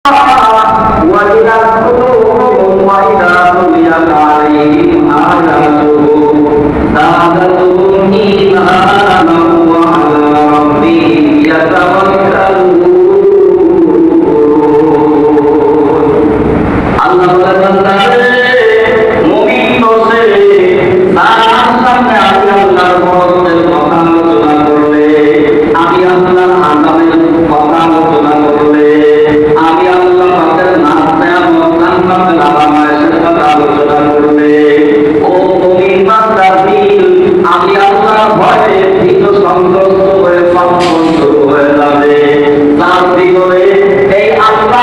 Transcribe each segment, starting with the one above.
وإذا قلوبهم وإذا تليت عليهم آياته زادتهم إيمانا وعلى ربهم يتوكلون আল্লাহ মুমিন বসে তার সামনে আমি আল্লাহর বরকতের কথা আলোচনা করলে, আমি আল্লাহর আযাবের কথা আলোচনা করলে, আমি আল্লাহ পাকের নাম জান্নাতের আলামায়ের কথা আলোচনা করলে, ও মুমিন বান্দা দিল, আমি আল্লাহর ভয়ে ভীত সন্ত্রস্ত হয়ে পাগল শুরু হয়ে যাবে। তার ভিতরে এই আল্লাহ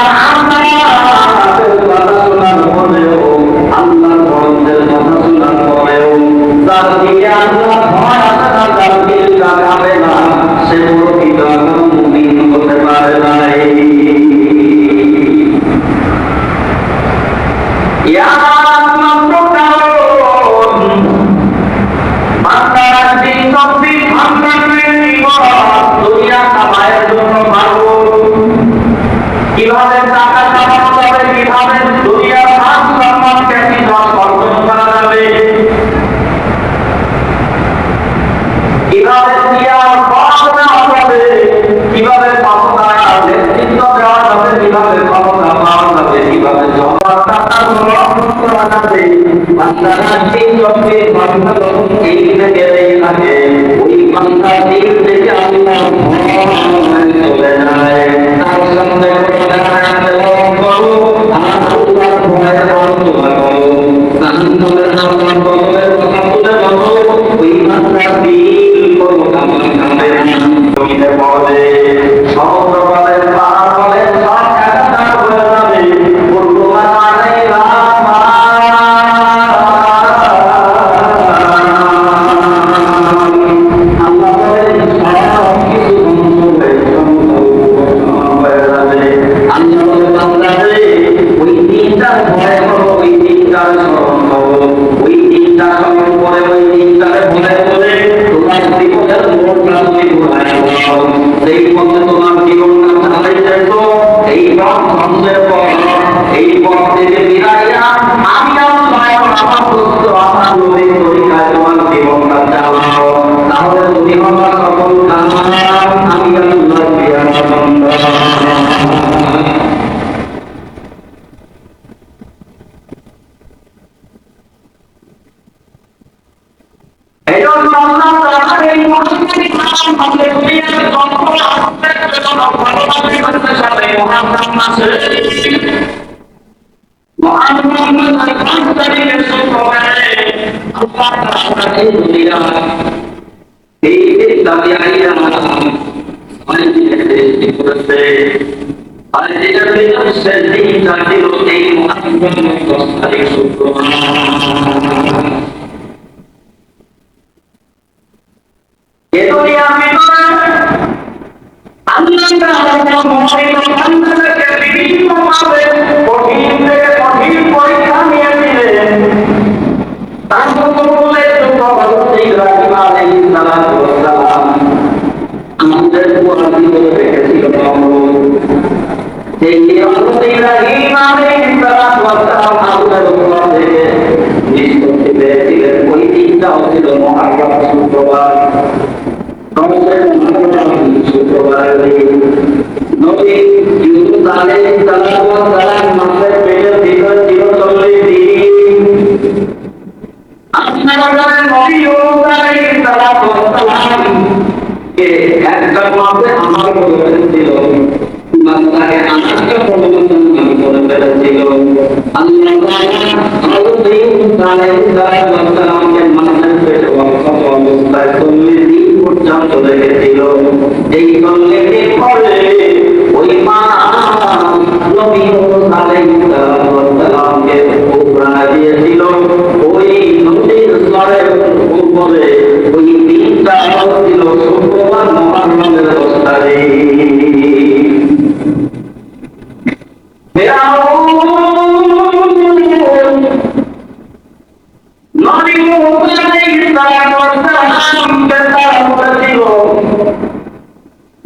কিভাবে টাকা কামানো যাবে, কিভাবে দুনিয়ার মান সম্মান খ্যাতি অর্জন করা যাবে, কিভাবে দুনিয়ার পড়াশোনা হবে, কিভাবে ক্ষমতায় নেতৃত্ব দেওয়া যাবে, কিভাবে ক্ষমতা পাওয়া যাবে, কিভাবে করা যাবে, বান্দারা সেই জগতে বান্দা যখন এই দিকে লাগে, ওই বান্দা দিল থেকে আল্লাহ চলে যায়। তার সামনে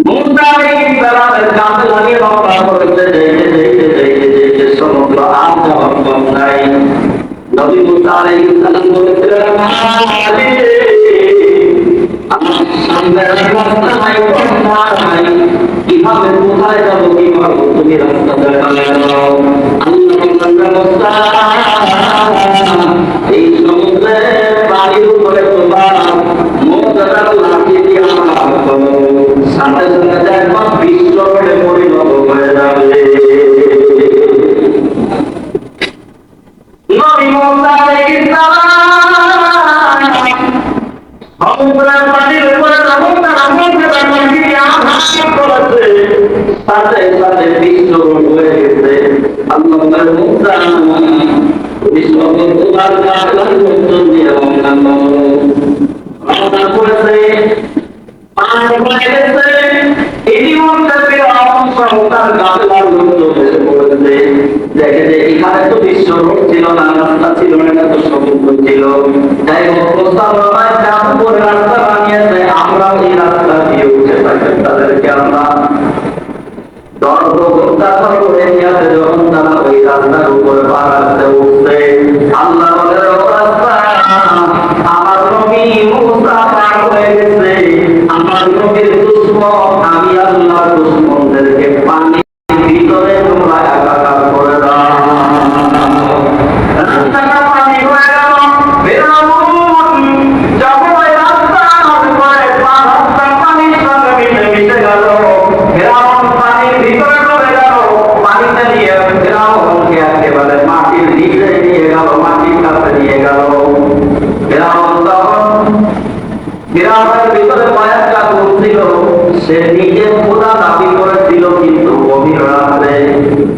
মুসা আলাইহিস সালামের কাছে লাগিয়ে রওনা করতে কিভাবে কোথায় যাবো কিভাবে তুমি রাস্তা দেখালে দাও এই সমুদ্রে পানির উপরে তোমার মোজাটা লাঠি দিয়ে আমার সাথে সাথে দেখো বিশ্ব করে পরিণত হয়ে যাবে। নবী মুসা আলাইহিস সালাম সমুদ্রের পানির উপরে যখন তারা মোজাটা লাঠি দিয়ে আঘাত করেছে সাথে সাথে বিশ্ব হয়ে গেছে। আল্লাহর মুসা বিশ্ব তোমার কাছে দিয়ে অন্যান্য রওনা করেছে পানি হয়ে গেছে। এই মুহূর্তে তার গাছলার লোক এসে পড়েছে দেখে যে এখানে তো বিশ্ব রোড ছিল না, রাস্তা ছিল না, এটা তো সমুদ্র ছিল। যাই হোক প্রস্তাব করে রাস্তা বানিয়েছে, আমরা এই রাস্তা দিয়ে উঠে থাকি তাদেরকে আমরা যখন তারা ওই রাস্তার উপরে বাড়াতে উঠছে আল্লাহ আমার নবী মুসা পার হয়ে গেছে। আমার নবীর দুশমন আমি আল্লাহর দুশমনদেরকে পানির ভিতরে তোমরা একাকার করে দাও। রাস্তাটা পানি হয়ে গেল। যখন ওই রাস্তার উপরে রাস্তা পানির সঙ্গে মিশে গেল, পানির ভিতরে ডুবে গেল। পানিতে নিয়ে ফেরাউনকে একেবারে মাটির নিচে নিয়ে গেল, মাটির কাছে নিয়ে গেল। ফেরাউনের ভিতরে কয়েকটা গুণ ছিল, সে নিজে খোদা দাবি করেছিল, কিন্তু গভীর রাত্রে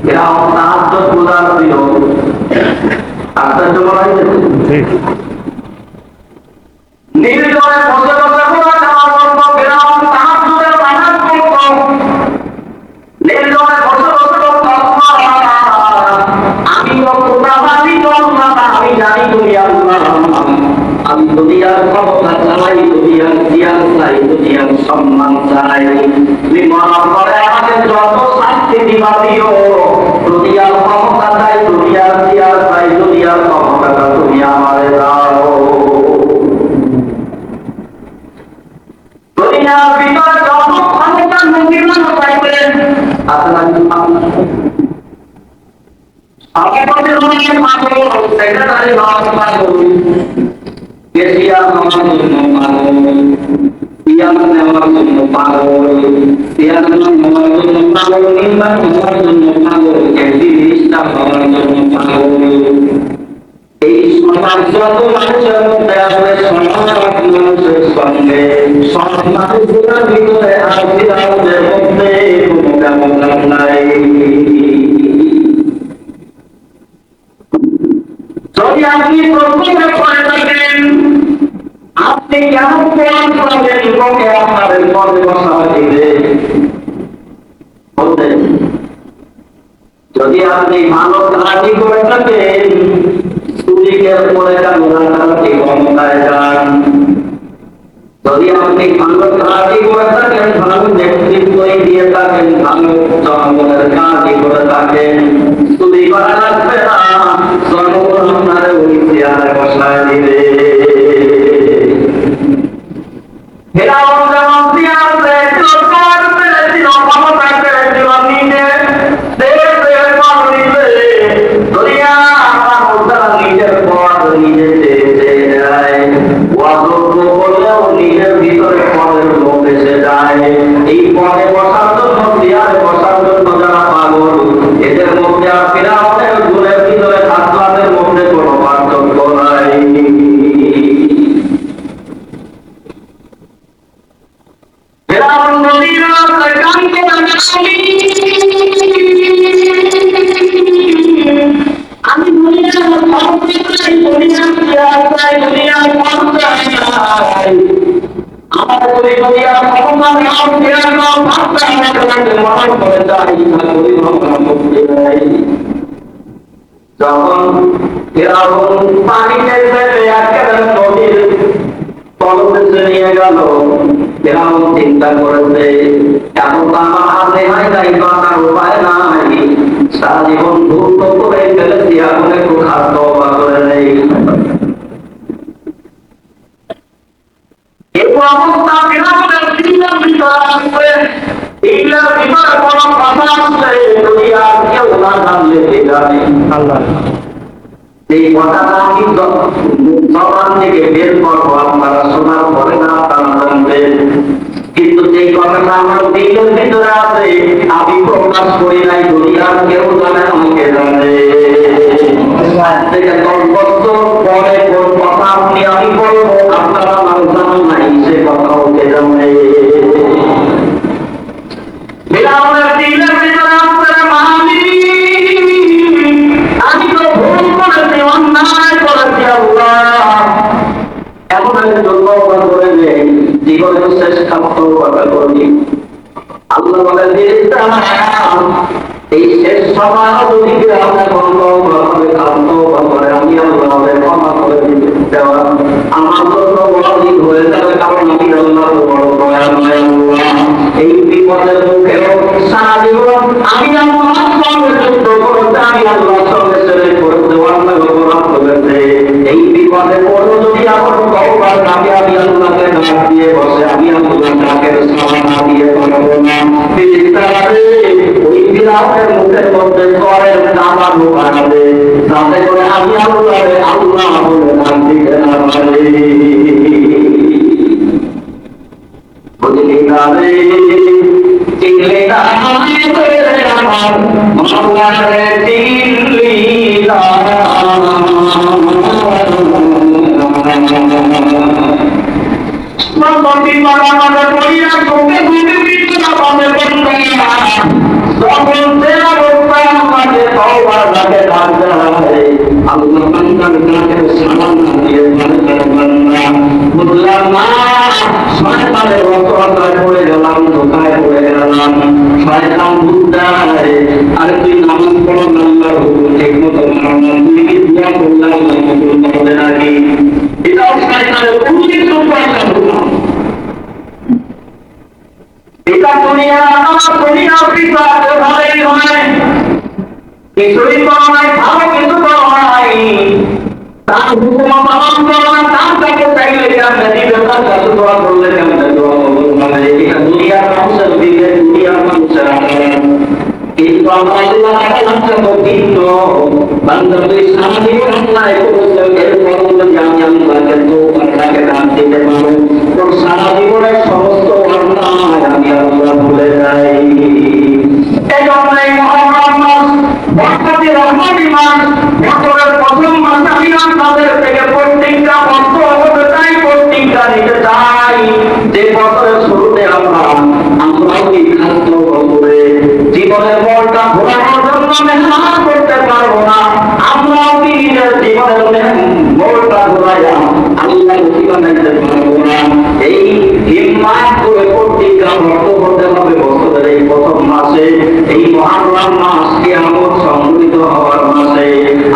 ফেরাউন সাহায্য খোদা ছিল। আশ্চর্য বলা হয়েছে নির্জনে বসে বসে খোদা দেওয়া বলবো ফেরাউন সাহায্যের বাধা করত। নির্জনে বসে বসে আমিও খোদা দাবি করলাম, আমি জানি তুমি আল্লাহ, আমি দুনিয়ার ক্ষমতা চাই, দুনিয়ার জিয়ার চাই, দুনিয়ার সম্মান চাই। তুমি মরার পরে আমাকে যত শাস্তি দিবা দিও, দুনিয়ার ক্ষমতা চাই, দুনিয়ার জিয়ার চাই, দুনিয়ার ক্ষমতাটা তুমি আমারে দাও। দুনিয়ার ভিতরে যত ক্ষমতা মুসলমান চাইবে আপনার আমাদের মনে পাগল সেক্রেটারি হওয়ার পাগল, কেসিয়ার হওয়ার জন্য পাগল, পিয়ার নেওয়ার জন্য পাগল, পিয়ার নেওয়ার জন্য পাগল, নির্বাণ হওয়ার জন্য পাগল, একটি মিনিস্টার হওয়ার জন্য পাগল। এই সমাজ যত মানুষের মধ্যে আছে সমাজ মানুষের সঙ্গে সব মানুষের ভিতরে আশীর্বাদের মধ্যে কোনো ব্যবধান নাই। যদি আপনি প্রথমে করে থাকেন আপনি কেন কোরআন পড়াবেন লোকে আপনাদের পদে বসা দিবে বলতেন। যদি আপনি ভালো কাজই করে থাকেন চুরিকে পরে রাতারাতি ক্ষমতায় যান। যদি আপনি ভালো কাজই করে থাকেন, ভালো নেতৃত্ব দিয়ে থাকেন, ভালো জনগণের কাজই করে থাকেন, চুরি করা লাগবে না, জনগণ আপনার ওই চেয়ারে বসায় দিবে। ফেরাউন যেমন চেয়ার পেয়েছিল, সরকার পেয়েছিল, ক্ষমতা পেয়েছিল, নিজে দেশের পদ নিতে দুনিয়া মানুষ তারা নিজের পদ নিজে চেয়ে নেয়, অযোগ্য করলেও নিজের ভিতরে পদের লোক এসে যায়। এই পদে বসার জন্য, চেয়ারে বসার জন্য যারা পাগল, এদের মধ্যে আর ফেরাউনের গুণের ভিতরে ছাত্রদের মধ্যে কোনো পার্থক্য নাই। ফেরাউন নদীর কানকে আমি দুনিয়ার ক্ষমতা চাই, দুনিয়ার চেয়ার চাই, দুনিয়ার পদ চাই। আমার যদি দুনিয়ার ক্ষমতা নাও, চেয়ার নাও, পদ চাই, আমাকে মনে করে চাই, করি ভগবান মুক্তি নেই। যখন ফেরাউন পানিতে ফেলে একেবারে নদীর তলদেশে নিয়ে গেল, ফেরাউন চিন্তা করেছে এখন তো আমার হাতে হয় নাই, বাঁচার উপায় নাই, সারা জীবন ধূর্ত করে ফেলেছি, এখন একটু খাদ্য করে নেই। অবস্থা ফিরাউনের দিলের ভিতরে আসছে, দিলের ভিতরে কোনো কথা আসলে যদি আর কেউ না জানলে কে জানে? আল্লাহ। এই কথাটা আমি জবান থেকে বের করবো, আপনারা শোনার পরে না আপনারা জানবেন। কিন্তু যে কথাটা আমার দিলের ভিতরে আছে আমি প্রকাশ করি নাই, দুনিয়ার কেউ জানে আমাকে জানে। আজ থেকে 10 বছর পরে কোন কথা আপনি আমি বলবো আপনারা নাম জানেন নাই, সে কথা ওকে জানে। ফিরআউনের দিলের ভিতরে আপনারা মানি, আমি তো ভুল করেছি, অন্যায় করেছি আল্লাহ। এমন একজন তওবা করে নেই, জীবনের শেষ কাপ্ত কথা করি। আল্লাহ বলেন এই শেষ সময় যদি আপনার বন্ধ করে কাপ্ত করে আমি আল্লাহ ক্ষমা করে দিতে আমার জন্য বড় হয়ে যাবে, কারণ আমি আল্লাহ বড় দয়াময়। এই বিপদের মুখেও সারা জীবন আমি আল্লাহর সঙ্গে যুদ্ধ করতে, আমি আল্লাহর সঙ্গে ছেড়ে করতে আল্লাহ অপরাধ করেছে। এই বিপদে পড়ো যদি আমার তওবা থাকে, আমি আল্লাহকে ডাক দিয়ে বসে আমি আল্লাহ ডাকের সাড়া দিয়ে পারবো না। ওই ফিরআউনের মুখের মধ্যে করের দাবা ঢোকাবে, যাতে করে আমি আল্লাহরে আল্লাহ বলে ডাক দিতে না পারি। বুঝলি না রে, চিনলি না আমার মাওলারে, চিনলি না। সম্পত্তি মারা মারা করিয়া তোকে ঘুরে বিদ্যা পাবে বন্ধা, সকল দেয়া রোপা আমাকে তওবা লাগে ডাক যায়। আল্লাহ বান্দার ডাকের সাড়া না দিয়ে বান্দার বান্দা বুঝলাম না, শয়তানের রচনায় পড়ে গেলাম, ধোকায় পড়ে গেলাম। শয়তান বুঝদায় আর তুই নামাজ পড়ো না, আল্লাহর হুকুম ঠিক মতো মানো না, তুই কি দোয়া করলে আল্লাহ কবুল করবে নাকি? এটাও শয়তানের উচিত শয়তান হুকুম। এটা দুনিয়া পিতা ভালোই হয়, কিছুই করো নাই, ভালো কিছু করো নাই, তার হুকুম পালন করো না, তার কাছে চাইলে কেমনে দিবে, তার কাছে দোয়া করলে কেমনে দোয়া কবুল হবে। এটা দুনিয়ার মানুষের দিকে, দুনিয়ার মানুষের আচরণ। কিন্তু আমরা আল্লাহ কাছে তো কিন্তু বান্দা তুই সারা জীবন অন্যায় করেছে, এরপর যদি আমি আল্লাহকে তোকে ডাক দিতে পারবো, তোর সারা জীবনের সমস্ত অন্যায় আমি আল্লাহ ভুলে যাই। এই জন্যই মহরম মাস বরকতি রহমতি মাস, বছরের প্রথম মাস আমি আপনাদের থেকে প্রত্যেকটা বছর হতে চাই, প্রত্যেকটা নিতে চাই। যে বছরের শুরুতে আমরাও কি খাদ্য বছরে জীবনের বলটা ঘোরানোর জন্য মেহনত করতে পারবো না, আমরাও কি নিজের জীবনের বলটা ঘোরাইয়া আল্লাহ বানাইতে পারবো না। এই হিম্মত করে প্রত্যেকটা বর্ত করতে হবে বছরের এই প্রথম মাসে, এই মহরম মাস কিয়ামত সংঘটিত হওয়ার মাসে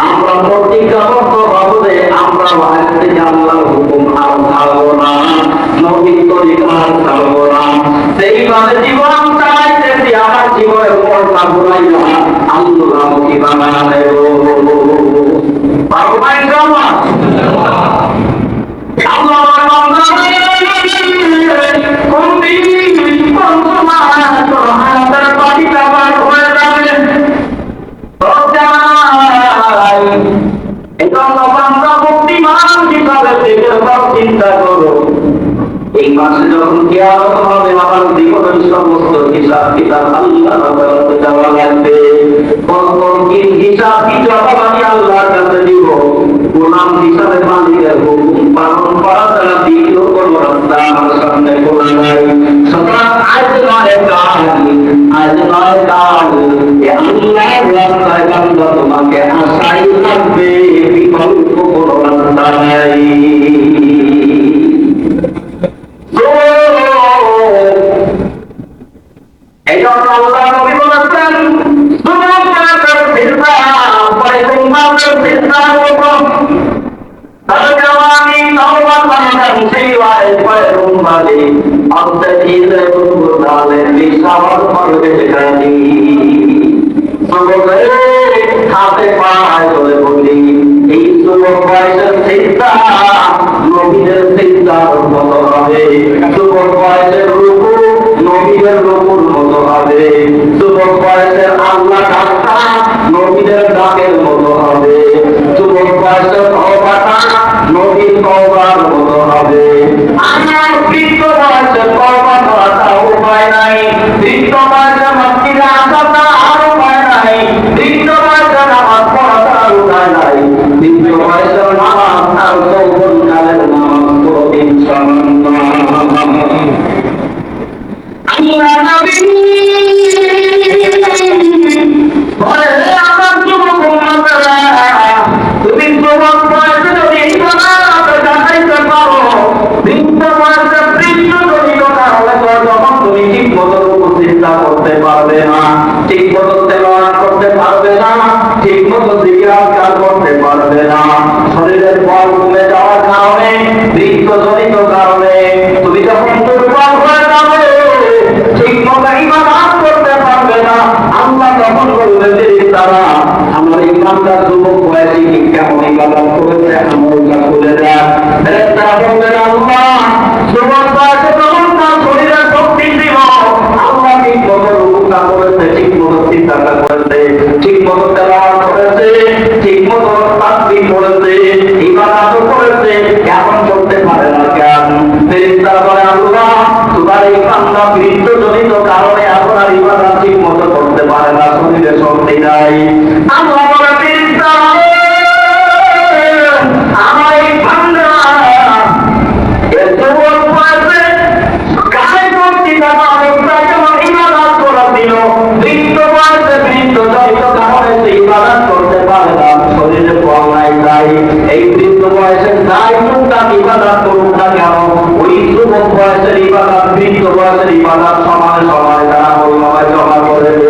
আমরা প্রত্যেকটা বর্ত হবো যে আমরা বাইরে থেকে আল্লাহর হুকুম আর ছাড়বো না, নবীর তরিকা আর ছাড়বো না। সেইভাবে জীবন চালাইতেছি, আমার জীবনের বলটা ঘুরাইয়া আল্লাহ কি বানায় দেব পারবো না ইনশাআল্লাহ। চিন্তা করো এই মাসে যখন কিয়ামত হবে আমার জীবনের সমস্ত হিসাব কিতাব আল্লাহর কাছে দেওয়া লাগবে। কোন হিসাব কিতাব আমি আল্লাহর কাছে দিব, গোলাম হিসাবে মালিকের হুকুম পালন করা ছাড়া দ্বিতীয় কোনো রাস্তা আমার সামনে খোলা নাই। সুতরাং আজ নয় কাল আল্লাহর রাস্তায় বান্দা তোমাকে আশাই লাগবে, বিকল্প কোনো রাস্তা নাই। হাতে পায় ধরে বলি এই যুবক বয়সের চিন্তা নবীদের চিন্তার মতো হবে। ডাকের মতো হবে, যুবক বয়সের তওবাটা নবীর তওবার মতো হবে। আমার বৃদ্ধ বয়সের তওবা করাটা উপায় নাই, বৃদ্ধ বয়সের মসজিদে আসাটা আর উপায় নাই, বৃদ্ধ বয়সের নামাজ পড়াটা আর উপায় নাই, বৃদ্ধ বয়সের নামাজ আর যৌবনকালের নামাজ কোনদিন সমান নয়। আল্লাহ নবী বলে, আমার যুবক উম্মতেরা, তুমি যুবক বয়সে যদি ইবাদত জানাইতে পারো, বৃদ্ধ বয়সে বৃদ্ধ যদি কারণে যখন তুমি ঠিক মতো চিন্তা করতে পারবে না, ঠিক মতো তেলাওয়াত করতে পারবে না, ঠিক মতো জিকির করতে পারবে না, শরীরের বল কমে যাওয়ার কারণে, বৃদ্ধজনিত কারণে তুমি যখন দুর্বল হয়ে যাবে, ঠিক মতো ইবাদত করতে পারবে না, আল্লাহ তখন বলবে যে তারা আমার ইমানদার যুবক বয়সী কেমন ইবাদত করেছে আমলটা করে দেয়। তারা বলবেন আল্লাহ যুবক বয়সে যখন তার শরীরের শক্তি ছিল, আল্লাহ ঠিক মতো রুকুটা করেছে, ঠিক মতো চিন্তাটা করেছে, ঠিক মতো তেলাওয়াত করেছে, ঠিক মতো তাসবিহ করেছে, ইবাদত করেছে, এখন করতে পারে না কেন? ফেরেশতারা বলে আল্লাহ তোমার এই বান্দা বৃদ্ধজনিত কারণে আপনার ইবাদত ঠিক মতো করতে পারে না, শরীরে শক্তি নাই। আল্লাহ বলে ফেরেশতারা আমার এই বান্দা এর যুবক বয়সে গায়ে শক্তি থাকা অবস্থায় যেমন ইবাদত করে দিল, বৃদ্ধ বয়সে বৃদ্ধজনিত কারণে সে ইবাদত করতে পারে না, শরীরে বল নাই, তাই এই বৃদ্ধ বয়সে যাই টুকটাক ইবাদত করুক না কেন, ওই যুবক বয়সের ইবাদত বৃদ্ধ বয়সের ইবাদত সমানে সমানে তারা মোল্লায় জমা করে দেবে।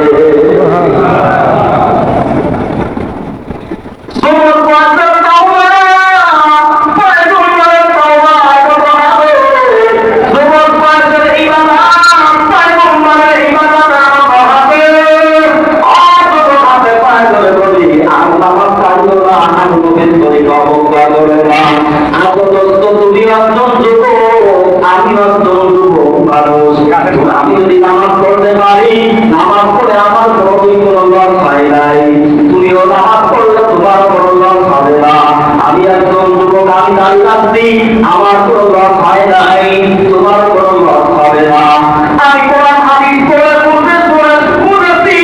যুবক বয়সের তওবা, পয়গম্বরের তওবা কত হবে, যুবক বয়সের ইবাদত, পয়গম্বরের ইবাদত কত হবে। যুবক হাতে পায়ে ধরে বলি আর নামাজ ছাড়লো না, আর নবীর তরিকা অবজ্ঞা করে না। আপাতত তুমি একজন যুবক, আমি একজন যুবক মানুষ, আমি যদি নামাজ পড়তে পারি, নামাজ পড়ে আমার কোনোদিন কোনো লস হয় নাই, তুমিও নামাজ পড়লে তোমার কোনো লস হবে না। আমি একজন যুবক, আমি দাঁড়িয়ে রাখছি, আমার কোনো লস হয় নাই, তোমার কোনো লস হবে না। আমি কোরআন হাদিস পড়ে পড়েছি,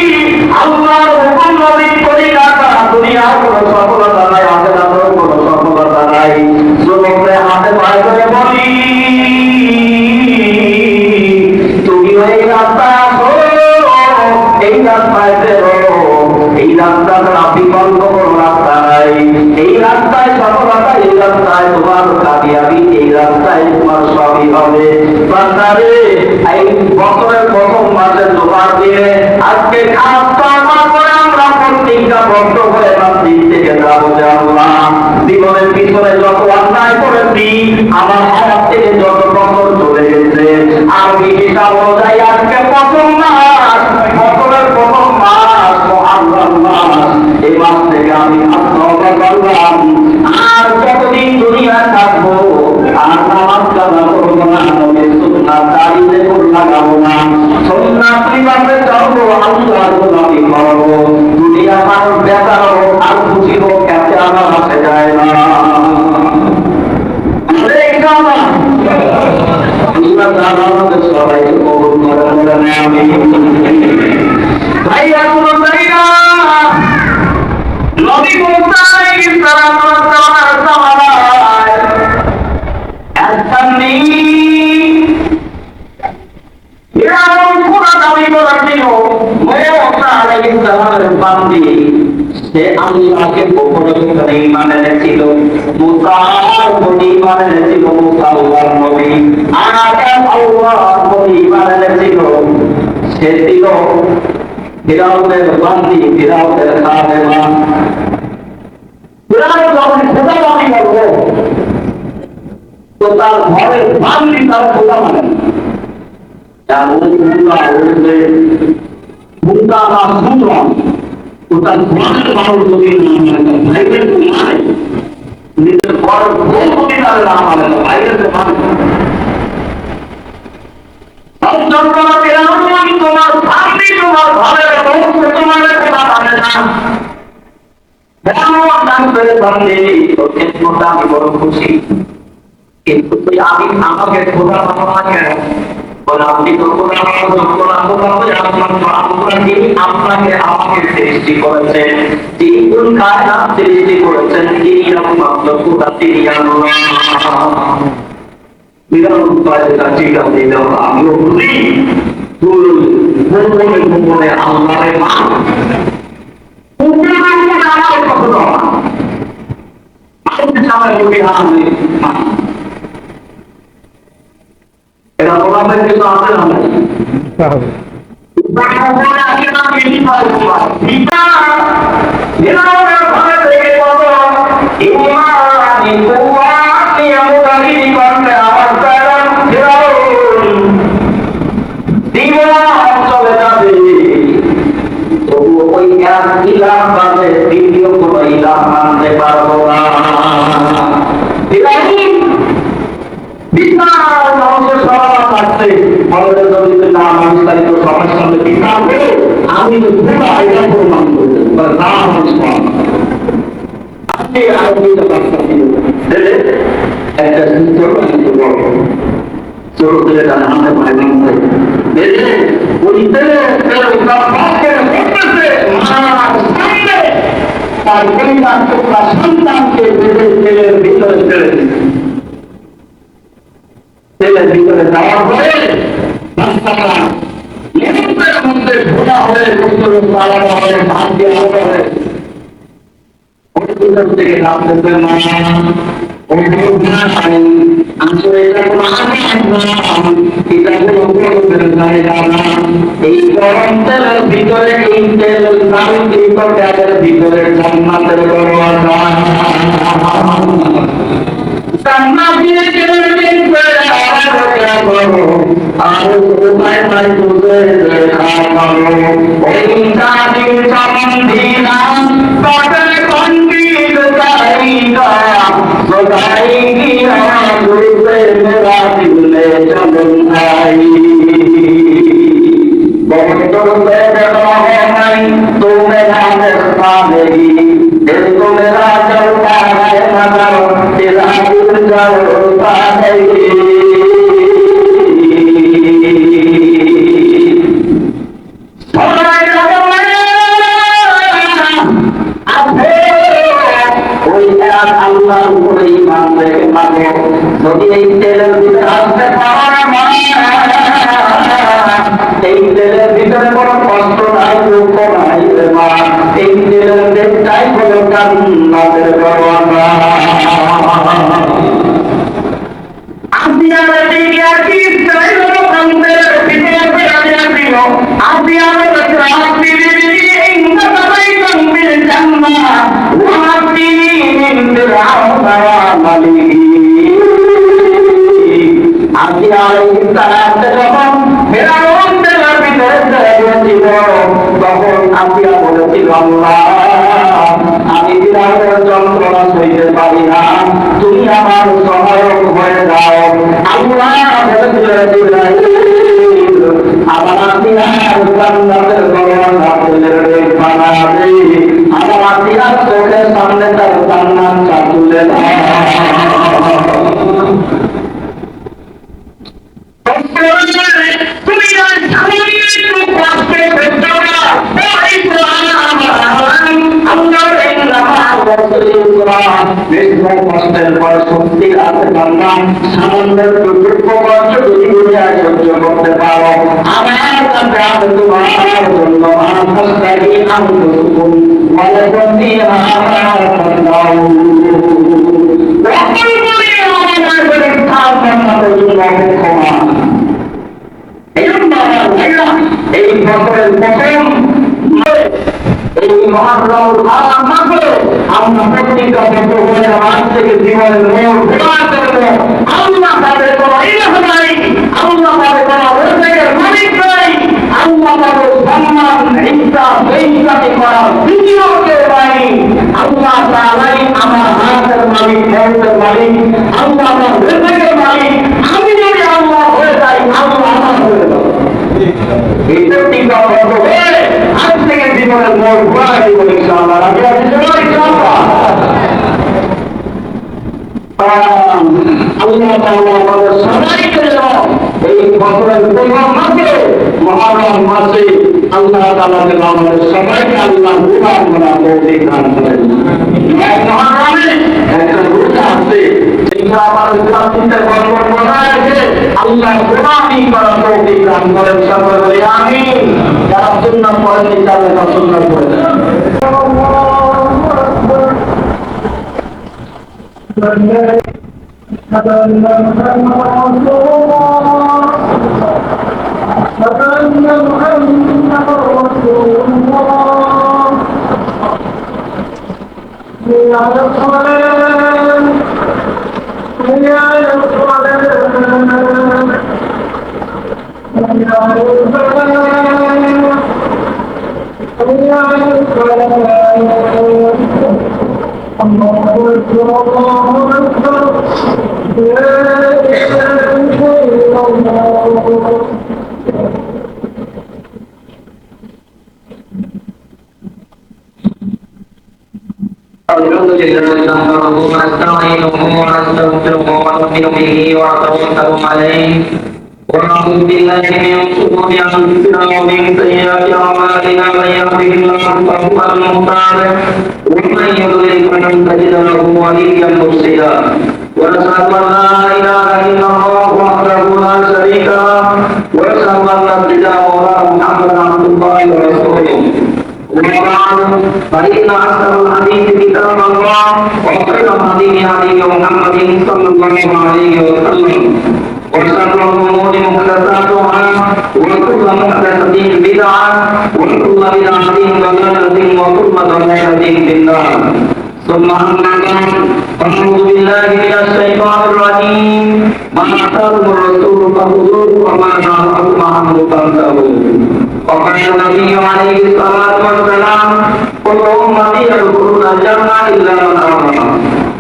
আল্লাহর হুকুম নবীর তরিকা ছাড়া দুনিয়ার কোনো সফলতা নাই, আখিরাতের কোনো সফলতা নাই। যুবকদের হাতে পায়ে ধরে বলি তুমি এই রাস্তায় আসো, এই রাস্তায় বেরো, এই রাস্তাটা বিকল্প কোনো রাস্তা নাই, এই রাস্তায় সফলতা, এই রাস্তায় তোমার কামিয়াবি, এই রাস্তায় তোমার সবই হবে। বান্দারে এই বছরের প্রথম মাসের জোগাড় দিয়ে আজকে খাস তওবা করে আমরা প্রতিজ্ঞাবদ্ধ হয়ে মসজিদ থেকে যাবো যে আল্লাহ জীবনের পিছনে যত অন্যায় করেছি, আমার হায়াত থেকে যত বছর চলে গেছে, আমি হিসাব অনুযায়ী আজকে প্রথম মাস, বছরের প্রথম মাস মুহররম মাস, এই মাস থেকে আমি তওবা করলাম, আর যতদিন দুনিয়ায় থাকবো আর নামাজ কাজা করবো না, নবীর সুন্নাত দাঁড়িয়ে লাগাবো না, সুন্নাত লিবাসে চলবো, আল্লাহর গোলামি করবো। দুনিয়া মানুষ বেচার হোক আর খুশি হোক, এতে আমার আসে যায় না। আমাদের সবাইকে কবুল করেন আমি ভাইয়া কোনো চাই না। নবী মুসা আলাইহিস সালামের জামানায় একটা মেয়ে এরকম পুরা দাবি করেছিল, মুসা আলাইহিস সালামের বান্দি, সে আল্লাহকে গোপনে গোপনে ঈমান এনেছিল, মুসার প্রতি ঈমান এনেছিল, মুসা আল্লাহর নবী, আর আল্লাহর প্রতি ঈমান এনেছিল। সে ছিল ফিরাউনের বান্দি, ফিরাউনের খাদেমা। ফিরাউন যখন খোদা দাবি করলো, তো তার ঘরের বান্দি তার খোদা মানে তার মুন্ডা বা সুন্দর, তো তার ঘরের মানুষ যদি ভাইদের মানে নিজের ঘরের বউ যদি তাদের না মানে বাইরের মানুষ তোমার বান্দি, তোমার ঘরের বউ তোমার খোদা মানে না। আমি বড় খুশি, কিন্তু তুই আমি আমাকে খোদা বাবা কেন বলে? আপনি তো খোদা যিনি আপনাকে আমাকে সৃষ্টি করেছেন, যিনি কোন কায়নাত সৃষ্টি করেছেন, তিনি একমাত্র খোদা, তিনি আল্লাহ। আমিও বুঝি তুই গোপনে আল্লাহরে মান, আমার কখনো এরা বলাদের কিছু আছে না? চলে যাবে, তবুও ওই এক ইলাম বাদে দ্বিতীয় কোন ইলাম মানতে পারবো না। আমি তো পুরা এটা প্রমাণ করতে একটা ছোট ছেলে তার হাতে পায়ে ওই তেলে তার পরিবার টুকরা সন্তানকে তেলের ভিতরে ফেলে দিচ্ছে। তেলের ভিতরে যাওয়ার পরে রাস্তাটা নিমিত্তের মধ্যে ঘোরা হয়ে ভিতরে পালানো হয়ে ভাত দেওয়া হবে। ওই ভিতর থেকে নামতেছে না, ওই না আসলে এটা কোনো এটা কোনো এই গরম তেলের ভিতরে এই তেল তেলের ভিতরে জান্নাতের দরওয়াজা। যদি এই তেলের ভিতরে আসতে পারে, এই তেলের ভিতরে কোনো কষ্ট নাই, দুঃখ নাই, এই তেলের দেশটাই হলো জান্নাতের দরওয়াজা। আমি বিরাটের যন্ত্রণা সইতে পারি না, তুমি আমার সহায়ক হয়ে যাও। আল্লাহ আবার আপনি জান্নাতের দরওয়াজা খুলে বানাবে, আবার আপনি চোখের সামনে তার জান্নাতটা তুলে দাও। কষ্টের পর শক্তি আছে বান্দা, সামান্যের দুঃখ কষ্ট যদি দুনিয়ায় সহ্য করতে পারো, আমার কাছে আছে তোমার জন্য আনন্দাই আনন্দুকুম ওয়ালাকুম ফিহা তাদাউ। এই বছরের প্রথম এই মহারমুল হারাম মাসে আমরা প্রত্যেকটা বছর হয়ে আজ থেকে জীবনের মোড় ঘোরাতে দেবো। আল্লাহ তাদের কোনো ইলাহ নাই, আল্লাহ তাদের কোনো রোজগারের মালিক নাই, আল্লাহ তাদের সম্মান হিংসা বেইজ্জতি করার দ্বিতীয় কেউ নাই। আল্লাহ তাআলাই আমার হাতের মালিক, মৌতের মালিক, আল্লাহ আমার রোজগারের মালিক। আমি যদি আল্লাহ হয়ে যাই, আল্লাহ আমার হয়ে যাবে। এই প্রত্যেকটা বছর হয়ে আজ থেকে জীবনের মোড় ঘোরা দিব ইনশাআল্লাহ। আল্লাহ তাআলা আমাদের সবাইকে এই বছরের প্রথম মাসে মহরম মাসে আল্লাহ তাআলা যেন আমাদের সবাইকে আল্লাহ গোলাম করা তৌফিক দান করেন। মহরমে একটা রোজা আছে, এটা আমাদের জাতিতে বরকত বজায় রেখে আল্লাহ গোলামি করা তৌফিক দান করেন। সকলে বলি আমিন। যারা সুন্নাত পড়েন তারা সুন্নাত পড়েন। ونعوذ بالله من شرور انفسنا ومن سيئات اعمالنا من يهده الله فهو المهتد ومن يضلل فلن تجد له وليا مرشدا ونشهد ان لا اله الا الله وحده لا شريك له ونشهد ان سيدنا مولانا محمدا عبد الله ورسوله وبعد فإن أحسن الحديث كتاب الله وخير الهدي هدي محمد صلى الله عليه وسلم وشر الأمور محدثاتها وكل محدثة بدعة وكل بدعة ضلالة وكل ضلالة في النار ثم أما بعد فأعوذ بالله من الشيطان الرجيم ما آتاكم الرسول فخذوه وما نهاكم عنه فانتهوا وقال النبي عليه الصلاة والسلام كل أمتي يدخلون الجنة إلا من أبى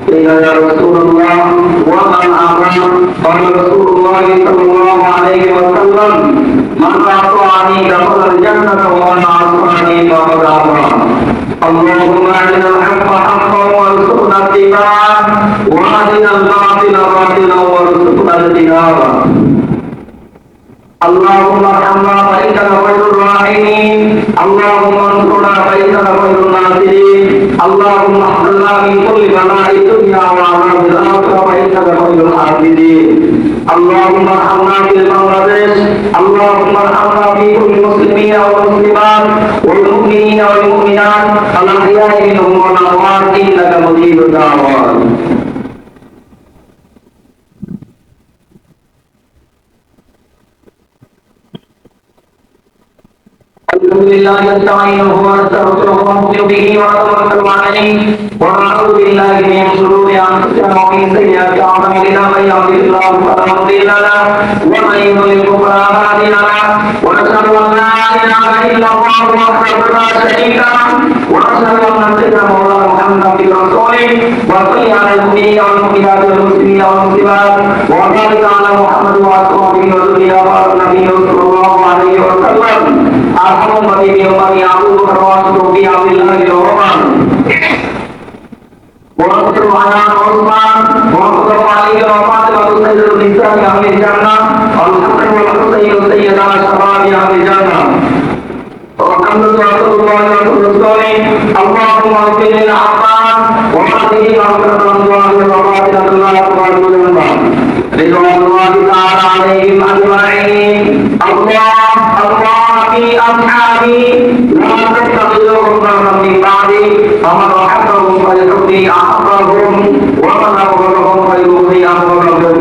قيل يا رسول الله ومن أبى قال رسول الله صلى الله عليه وسلم من أطاعني دخل الجنة ومن عصاني فقد أبى اللهم أرنا الحق حقا وارزقنا اتباعه وأرنا الباطل باطلا وارزقنا اجتنابه اللهم ارحمنا فإنك خير الراحمين اللهم انصرنا فإنك خير الناصرين اللهم احفظنا من كل بلاء الدنيا وعذاب الآخرة فإنك خير الحافظين اللهم ارحمنا في بنغلاديش اللهم ارحمنا في كل المسلمين والمسلمات والمؤمنين والمؤمنات الأحياء منهم والأموات إنك مجيب الدعوات الحمد لله نستعينه ونستغفره ونؤمن به ونتوكل عليه ونعوذ بالله من شرور انفسنا ومن سيئات اعمالنا من يهده الله فلا مضل له ومن يضلل فلا هادي له ونشهد ان لا اله الا الله وحده لا شريك له ونشهد ان سيدنا مولانا محمدا عبده ورسوله وصلي على المؤمنين والمؤمنات والمسلمين والمسلمات وبارك على محمد واصحابه وذريته النبي صلى الله عليه وسلم أرحم بني أمي أبو بكر وأشرف عبد الله الرحمن وأنصر على عثمان وأنصر علي وفاطمة سيد النساء أهل الجنة والحسن والحسين سيدا شباب أهل الجنة وحمد رسول الله ورسوله اللهم اغفر للعباد وهذه مغفرة الله وباطنة الله ورسوله رضوان الله تعالى عليهم أجمعين الله في أصحابي لا تتخذوهم ضرا من بعدي فمن أحبهم فليحبني أحبهم ومن أبغضهم فليبغضني أبغضهم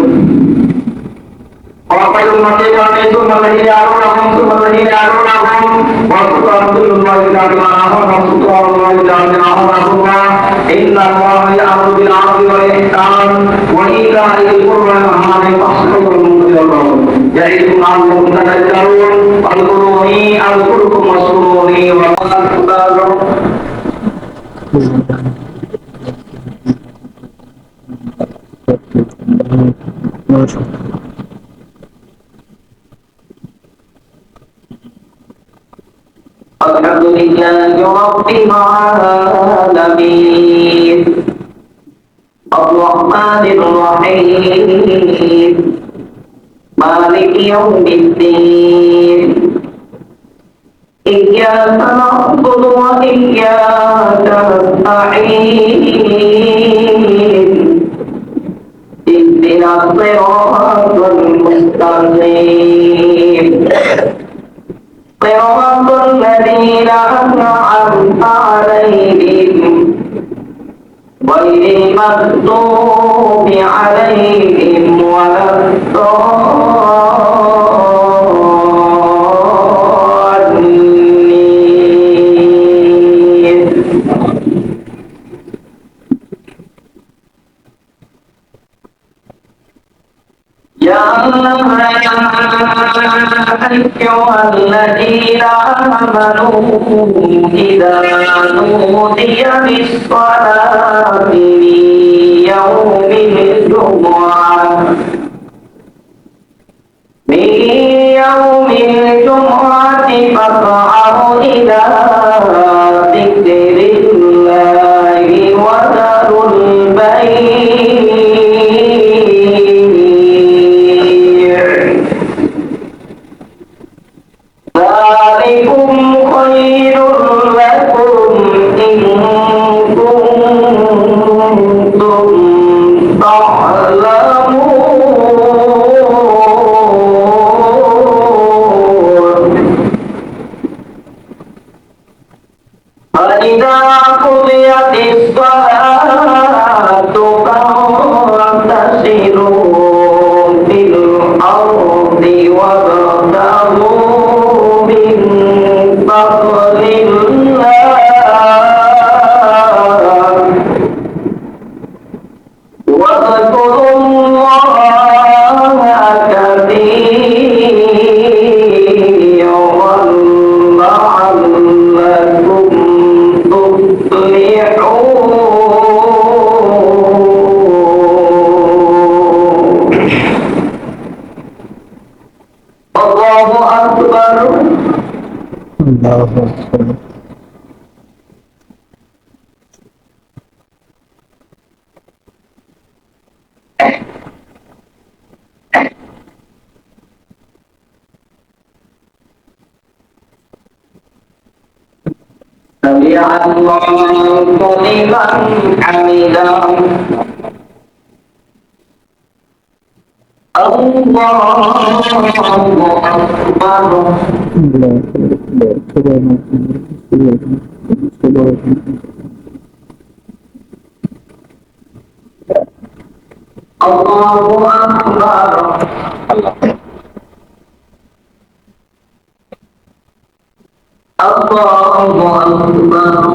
وخير المسجد ثم الذين يرونهم ثم الذين يرونهم وسطر كل الله تعالى وسطر الله تعالى إن الله يأمر بالعدل والإحسان وإيتاء ذي القربى وينهى عن الفحشاء والمنكر والبغي يعظكم لعلكم تذكرون فاذكروني أذكركم واشكروا لي ولا تكفرون الحمد لله رب العالمين الرحمن الرحيم مالك يوم الدين إياك نعبد وإياك نستعين اهدنا الصراط المستقيم صراط الذين أنعمت عليهم غير المغضوب عليهم ولا الضالين. يا أيها الذين آمنوا إذا نودي للصلاة من يوم الجمعة فاسعوا إلى ذكر الله وذروا البيع ذلكم خير لكم إن كنتم تعلمون. فإذا قضيت الصلاة فانتشروا في الأرض وابتغوا من فضل الله واذكروا الله كثيرا لعلكم تفلحون. الله أكبر. الله أكبر. سمع الله لمن حمده. الله أكبر. الله أكبر. الله أكبر.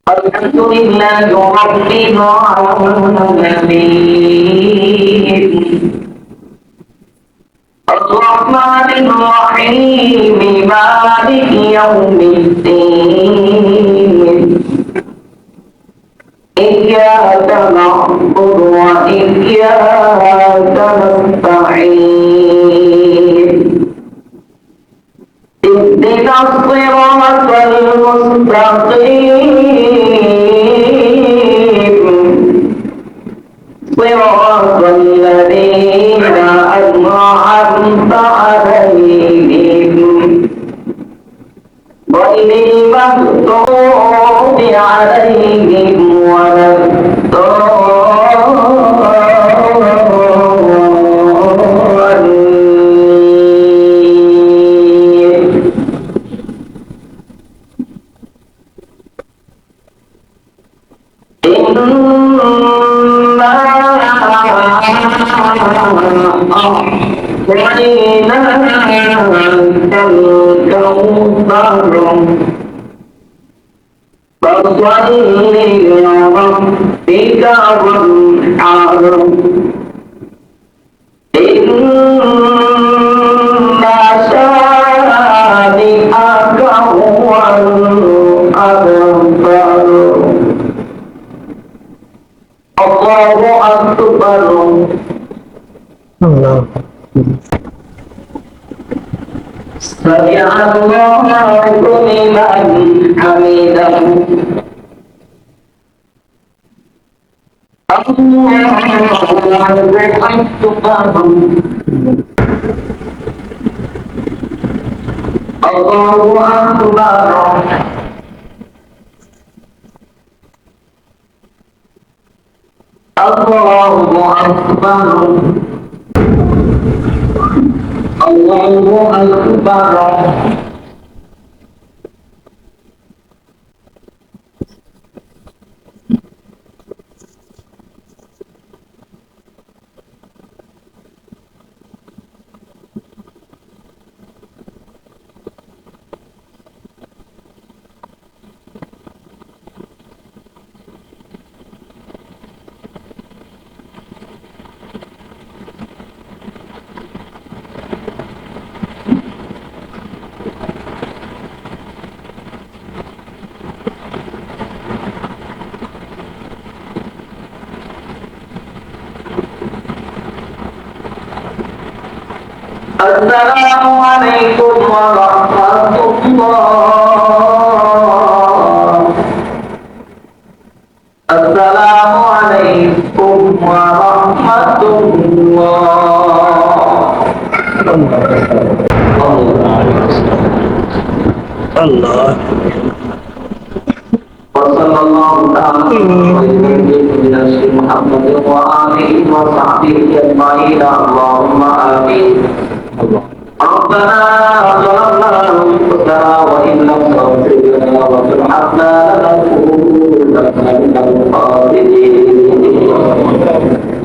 الحمد لله رب العالمين الرحمن الرحيم مالك يوم الدين إياك نعبد وإياك نستعين اهدنا الصراط المستقيم صراط الذين أنعمت عليهم غير المغضوب عليهم ولا الضالين. فصل لربك وانحر إن شانئك هو الأبتر. الله سمع الله لمن حمده الله أكبر الله أكبر الله أكبر السلام عليكم ورحمة الله. السلام عليكم ورحمة الله. الله وصلى الله تعالى على محمد وآله وصحبه أجمعين. اللهم آمين. ربنا ظلمنا أنفسنا وإن لم تغفر لنا وترحمنا لنكونن من الخاسرين.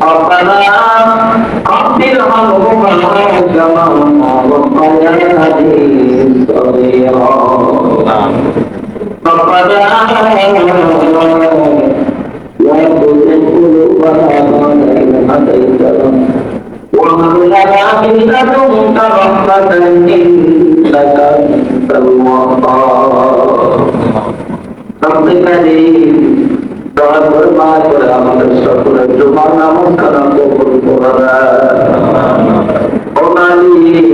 ربنا اغفر ارحمهما كما ربياني صغيرا. ربنا لا تزغ قلوبنا بعد إذ هديتنا وهب لنا من لدنك رحمة إنك أنت الوهاب. رب كريم দয়া করে মায়া করে আমাদের সকলের জুমার নামাজ কালাম কবুল করে ও মালিক,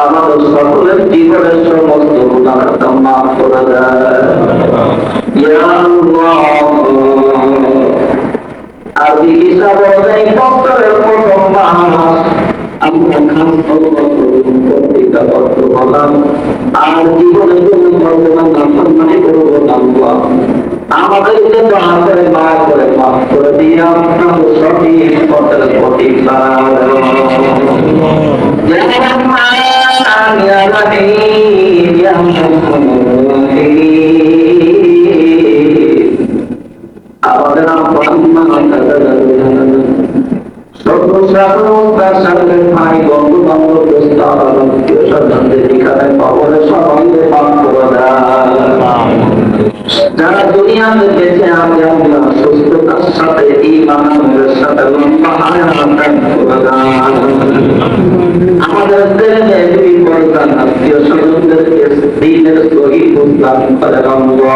আমাদের সকলের জীবনের সমস্ত গুনাহ মাফ করে দেয়। ইয়া আল্লাহ, আজকে হিসাব অনুযায়ী বছরের প্রথম মাস আমরা খাদ্য হলাম আর জীবনের জন্য ভগবান নাফরমানি করবো আল্লাহ। আমাদেরকে দয়া করে মায়া করে মাফ করে দিয়ে আপনার সঠিক পথের সঠিক আমাদের ভাই বন্ধু বান্ধব এখানে খবরে সবাইকে পাঠ করে যারা দুনিয়াতে বেঁচে আছে আল্লাহ সুস্থতার সাথে ঈমানের সাথে লম্বা হায়াত দান করে আমাদের দেশে দুই পরিবার আত্মীয় স্বজনদেরকে দিনের সহিহ দান করে আল্লাহ।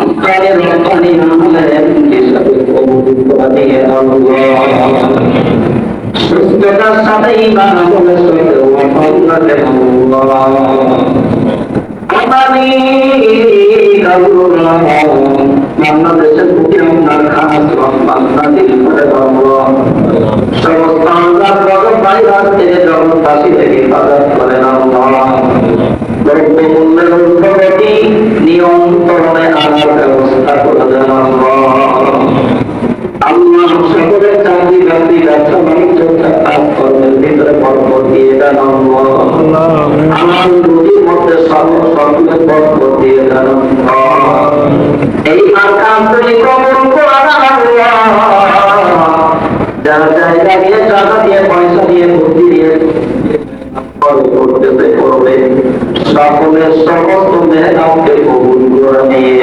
আপনাদের রব্বানি আমলের হিসাবে কবুল করে দিয়ে আল্লাহ। সুস্থতার সাথে ঈমান আমলের সাথে ওয়াফাত করে আল্লাহ। বাংলাদেশের প্রতি আপনার খাস রহমান নাযিল করে আল্লাহ। সমস্ত আল্লাহর গজব ভাইরাস থেকে জগৎবাসীকে হেফাজত করেন আল্লাহ। দ্রব্যমূল্যের ঊর্ধ্বগতি নিয়ন্ত্রণে আনার ব্যবস্থা করে দেন আল্লাহ। আল্লাহ সকলের চাকরি বাকরি ব্যবসা বাণিজ্য কাজ কর্মের ভিতরে বরকত দিয়ে দেন আল্লাহ। আমার রুজির মধ্যে সকলের বরকত দিয়ে দেন আল্লাহ। এই মার্কা আন্তরিক কবুল করেন আল্লাহ। যারা জায়গা দিয়ে টাকা দিয়ে পয়সা দিয়ে বুদ্ধি দিয়ে করতেছে করবে সকলের সমস্ত মেহনতকে কবুল করে নিয়ে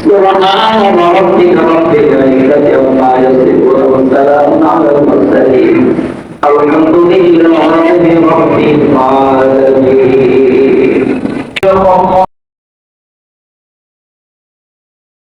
سبحان ربك رب العزة عما يصفون وسلام على المرسلين الحمد لله رب العالمين.